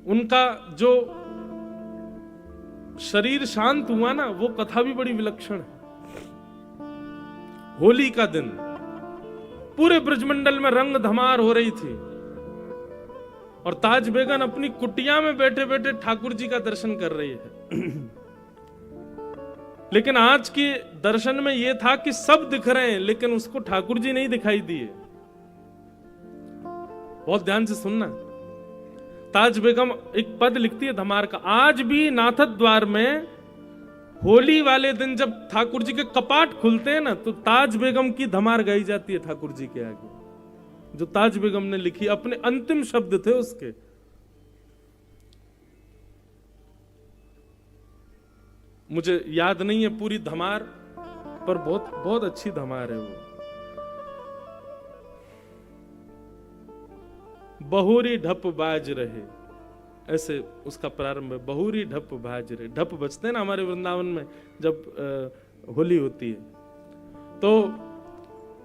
उनका जो शरीर शांत हुआ ना, वो कथा भी बड़ी विलक्षण है। होली का दिन पूरे ब्रजमंडल में रंग धमार हो रही थी और ताज बेगम अपनी कुटिया में बैठे बैठे ठाकुर जी का दर्शन कर रही है। लेकिन आज के दर्शन में यह था कि सब दिख रहे हैं लेकिन उसको ठाकुर जी नहीं दिखाई दिए। बहुत ध्यान से सुनना। ताज बेगम एक पद लिखती है धमार का, आज भी नाथद द्वार में होली वाले दिन जब ठाकुर जी के कपाट खुलते हैं ना, तो ताज बेगम की धमार गाई जाती है ठाकुर जी के आगे, जो ताज बेगम ने लिखी, अपने अंतिम शब्द थे उसके। मुझे याद नहीं है पूरी धमार, पर बहुत बहुत अच्छी धमार है वो। बहुरी ढप बाज रहे, ऐसे उसका प्रारंभ है। बहुरी ढप बाज रहे, ढप बजते हैं ना हमारे वृंदावन में जब होली होती है, तो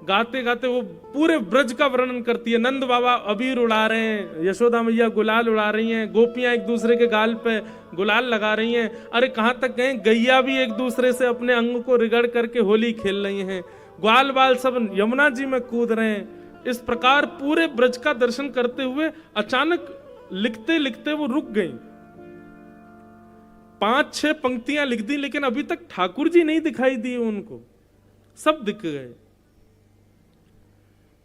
गाते गाते वो पूरे ब्रज का वर्णन करती है। नंद बाबा अबीर उड़ा रहे हैं, यशोदा मैया गुलाल उड़ा रही हैं, गोपियां एक दूसरे के गाल पे गुलाल लगा रही हैं। अरे कहां तक गए, गैया भी एक दूसरे से अपने अंग को रिगड़ करके होली खेल रही हैं। ग्वाल बाल सब यमुना जी में कूद रहे हैं। इस प्रकार पूरे ब्रज का दर्शन करते हुए अचानक लिखते लिखते वो रुक गई। 5-6 पंक्तियां लिख दी लेकिन अभी तक ठाकुर जी नहीं दिखाई दिए उनको, सब दिख गए।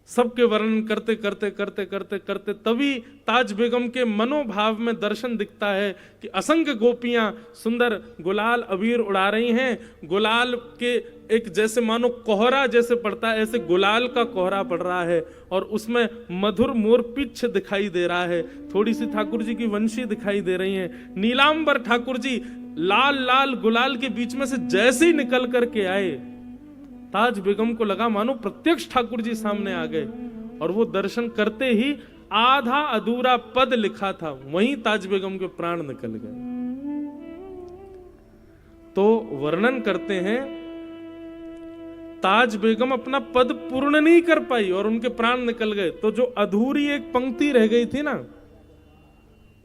सबके वर्णन करते करते करते करते करते तभी ताज बेगम के मनोभाव में दर्शन दिखता है कि असंख्य गोपियां सुंदर गुलाल अबीर उड़ा रही हैं। गुलाल के एक जैसे मानो कोहरा जैसे पड़ता है, ऐसे गुलाल का कोहरा पड़ रहा है और उसमें मधुर मोर पिच्छ दिखाई दे रहा है। थोड़ी सी ठाकुर जी की वंशी दिखाई दे रही है। नीलांबर ठाकुर जी लाल लाल गुलाल के बीच में से जैसे ही निकल करके आए, ताज बेगम को लगा मानो प्रत्यक्ष ठाकुर जी सामने आ गए। और वो दर्शन करते ही आधा अधूरा पद लिखा था, वहीं ताज बेगम के प्राण निकल गए। तो वर्णन करते हैं ताज बेगम अपना पद पूर्ण नहीं कर पाई और उनके प्राण निकल गए। तो जो अधूरी एक पंक्ति रह गई थी ना,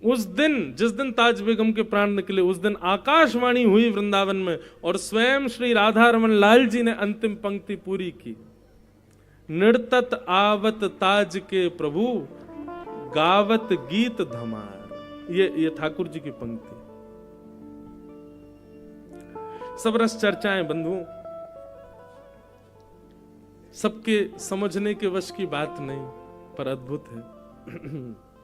उस दिन जिस दिन ताज बेगम के प्राण निकले, उस दिन आकाशवाणी हुई वृंदावन में और स्वयं श्री राधा रमन लाल जी ने अंतिम पंक्ति पूरी की। निर्तत आवत ताज के प्रभु, गावत गीत धमार। ये ठाकुर जी की पंक्ति। सब रस चर्चाएं बंधुओं, सबके समझने के वश की बात नहीं, पर अद्भुत है।